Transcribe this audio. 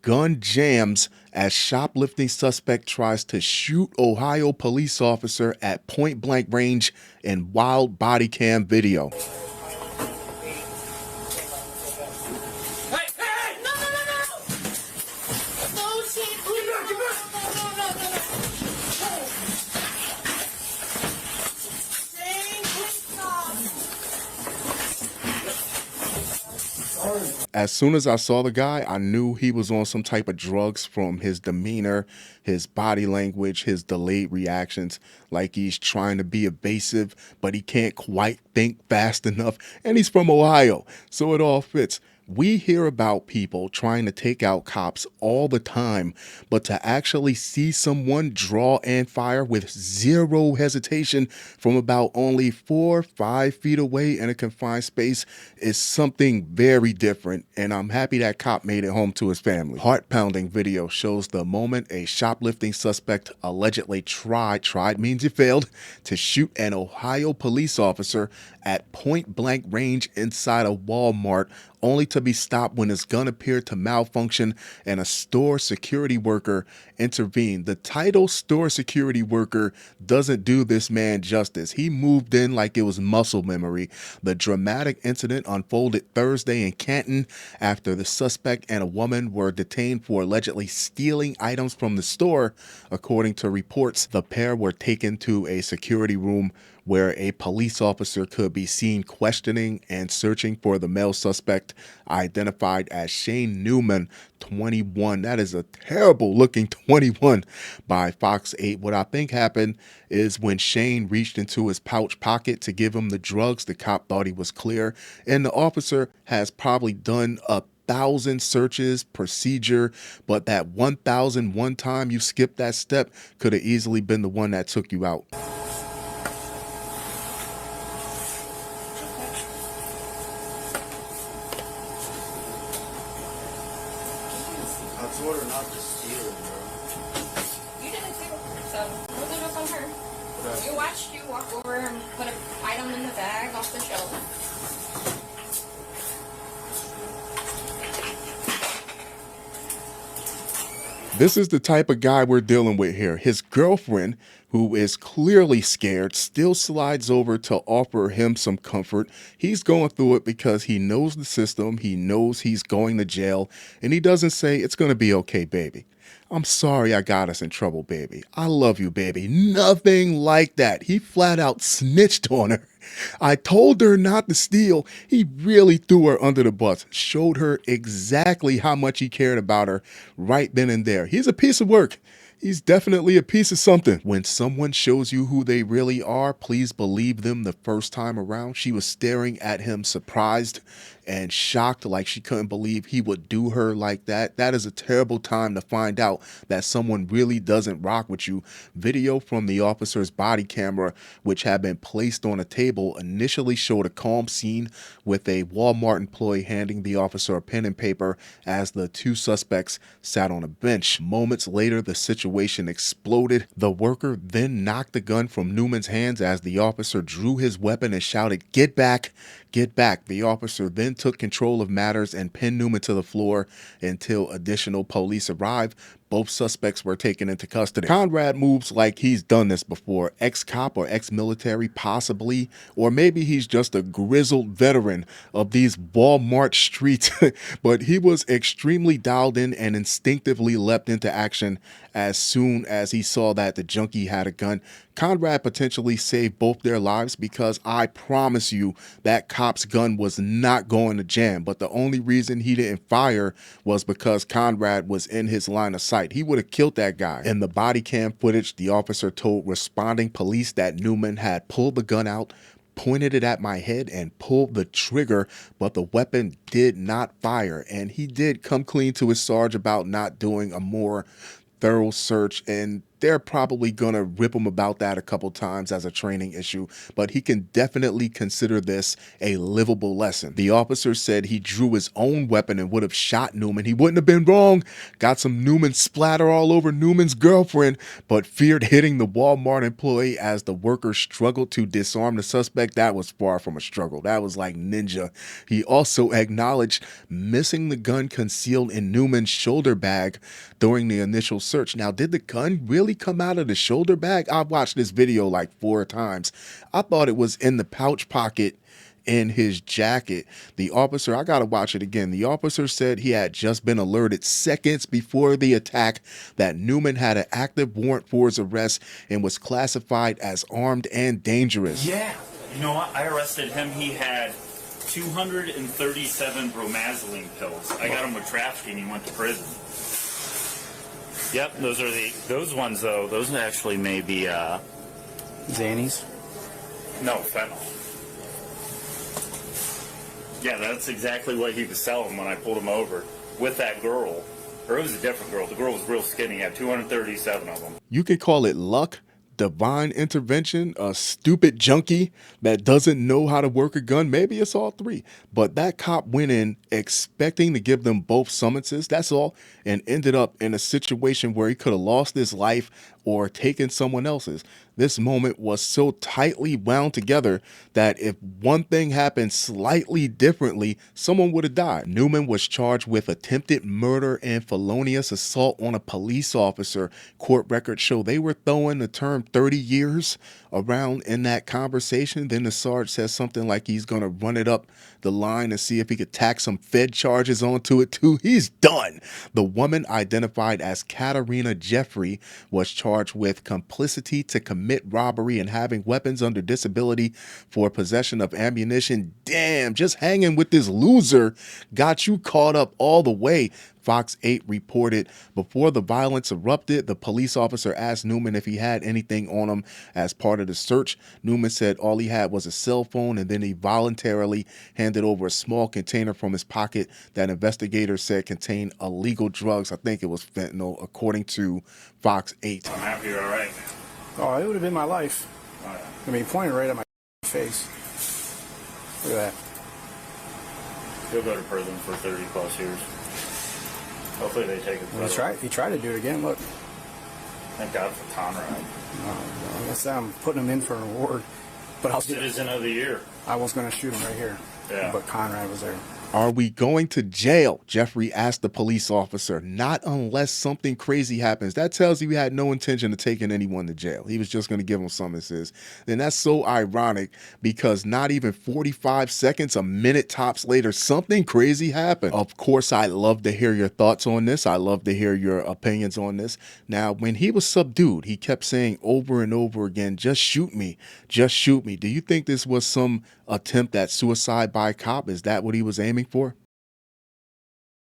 gun jams as shoplifting suspect tries to shoot Ohio police officer at point blank range in wild body cam video. As soon as I saw the guy, I knew he was on some type of drugs from his demeanor, his body language, his delayed reactions, like he's trying to be evasive, but he can't quite think fast enough. And he's from Ohio, so it all fits. We hear about people trying to take out cops all the time, but to actually see someone draw and fire with zero hesitation from about only 4 or 5 feet away in a confined space is something very different, and I'm happy that cop made it home to his family. Heart-pounding video shows the moment a shoplifting suspect allegedly tried means you failed, to shoot an Ohio police officer at point-blank range inside a Walmart, only to be stopped when his gun appeared to malfunction and a store security worker intervened. The title store security worker doesn't do this man justice. He moved in like it was muscle memory. The dramatic incident unfolded Thursday in Canton after the suspect and a woman were detained for allegedly stealing items from the store. According to reports, the pair were taken to a security room where a police officer could be seen questioning and searching for the male suspect, identified as Shane Newman, 21. That is a terrible looking 21 by Fox 8. What I think happened is when Shane reached into his pouch pocket to give him the drugs, the cop thought he was clear, and the officer has probably done 1,000 searches procedure, but that 1,001 time you skipped that step could have easily been the one that took you out. I told her not to steal it, bro. You did it too, so hold it up on her. But You watched you walk over and put an item in the bag off the shelf. This is the type of guy we're dealing with here. His girlfriend, who is clearly scared, still slides over to offer him some comfort. He's going through it because he knows the system, he knows he's going to jail, and he doesn't say, "It's going to be okay, baby. I'm sorry I got us in trouble, baby. I love you, baby." Nothing like that. He flat out snitched on her. I told her not to steal. He really threw her under the bus, showed her exactly how much he cared about her right then and there. He's a piece of work. He's definitely a piece of something. When someone shows you who they really are, please believe them the first time around. She was staring at him surprised and shocked, like she couldn't believe he would do her like that. That is a terrible time to find out that someone really doesn't rock with you. Video from the officer's body camera, which had been placed on a table, initially showed a calm scene with a Walmart employee handing the officer a pen and paper as the two suspects sat on a bench. Moments later, the situation exploded. The worker then knocked the gun from Newman's hands as the officer drew his weapon and shouted, "Get back, get back." The officer then took control of matters and pinned Newman to the floor until additional police arrived. Both suspects were taken into custody. Conrad moves like he's done this before. Ex-cop or ex-military, possibly, or maybe he's just a grizzled veteran of these Walmart streets, but he was extremely dialed in and instinctively leapt into action as soon as he saw that the junkie had a gun. Conrad potentially saved both their lives because I promise you that cop's gun was not going to jam, but the only reason he didn't fire was because Conrad was in his line of sight. He would have killed that guy. In the body cam footage, the officer told responding police that Newman had pulled the gun out, pointed it at my head, and pulled the trigger, but the weapon did not fire. And he did come clean to his sarge about not doing a more thorough search, and they're probably gonna rip him about that a couple times as a training issue, but he can definitely consider this a livable lesson. The officer said he drew his own weapon and would have shot Newman. He wouldn't have been wrong. Got some Newman splatter all over Newman's girlfriend, but feared hitting the Walmart employee as the worker struggled to disarm the suspect. That was far from a struggle. That was like ninja. He also acknowledged missing the gun concealed in Newman's shoulder bag during the initial search. Now, did the gun really come out of the shoulder bag? I've watched this video like 4 times. I thought it was in the pouch pocket in his jacket. The officer, I gotta watch it again. The officer said he had just been alerted seconds before the attack that Newman had an active warrant for his arrest and was classified as armed and dangerous. Yeah. You know what? I arrested him. He had 237 bromazine pills. I got him with trafficking. He went to prison. Yep, those ones though. Those actually may be Xannies? no fentanyl. Yeah, that's exactly what he was selling when I pulled him over with that girl. Or it was a different girl. The girl was real skinny. He had 237 of them. You could call it luck, divine intervention, a stupid junkie that doesn't know how to work a gun. Maybe it's all three. But that cop went in expecting to give them both summonses, that's all, and ended up in a situation where he could have lost his life or taken someone else's. This moment was so tightly wound together that if one thing happened slightly differently, someone would have died. Newman was charged with attempted murder and felonious assault on a police officer. Court records show they were throwing the term 30 years around in that conversation. Then the Sarge says something like he's going to run it up the line and see if he could tack some Fed charges onto it too. He's done. The woman, identified as Katarina Jeffrey, was charged with complicity to commit robbery and having weapons under disability for possession of ammunition. Damn, just hanging with this loser got you caught up all the way. Fox 8 reported before the violence erupted, the police officer asked Newman if he had anything on him as part of the search. Newman said all he had was a cell phone, and then he voluntarily handed over a small container from his pocket that investigators said contained illegal drugs. I think it was fentanyl, according to Fox 8. I'm happy you're all right. Oh, it would have been my life. Oh, yeah. I mean, he pointed right at my face. Look at that. He'll go to prison for 30 plus years. Hopefully they take it. He tried to do it again. Look. Thank God for Conrad. I guess I'm putting him in for an award. But Citizen of the Year. I was going to shoot him right here. Yeah. But Conrad was there. Are we going to jail? Jeffrey asked the police officer. Not unless something crazy happens. That tells you he had no intention of taking anyone to jail. He was just going to give them summonses. Then that's so ironic because not even 45 seconds, a minute tops later, something crazy happened. Of course, I love to hear your thoughts on this. I love to hear your opinions on this. Now, when he was subdued, he kept saying over and over again, just shoot me, just shoot me. Do you think this was some attempt at suicide by cop? Is that what he was aiming for?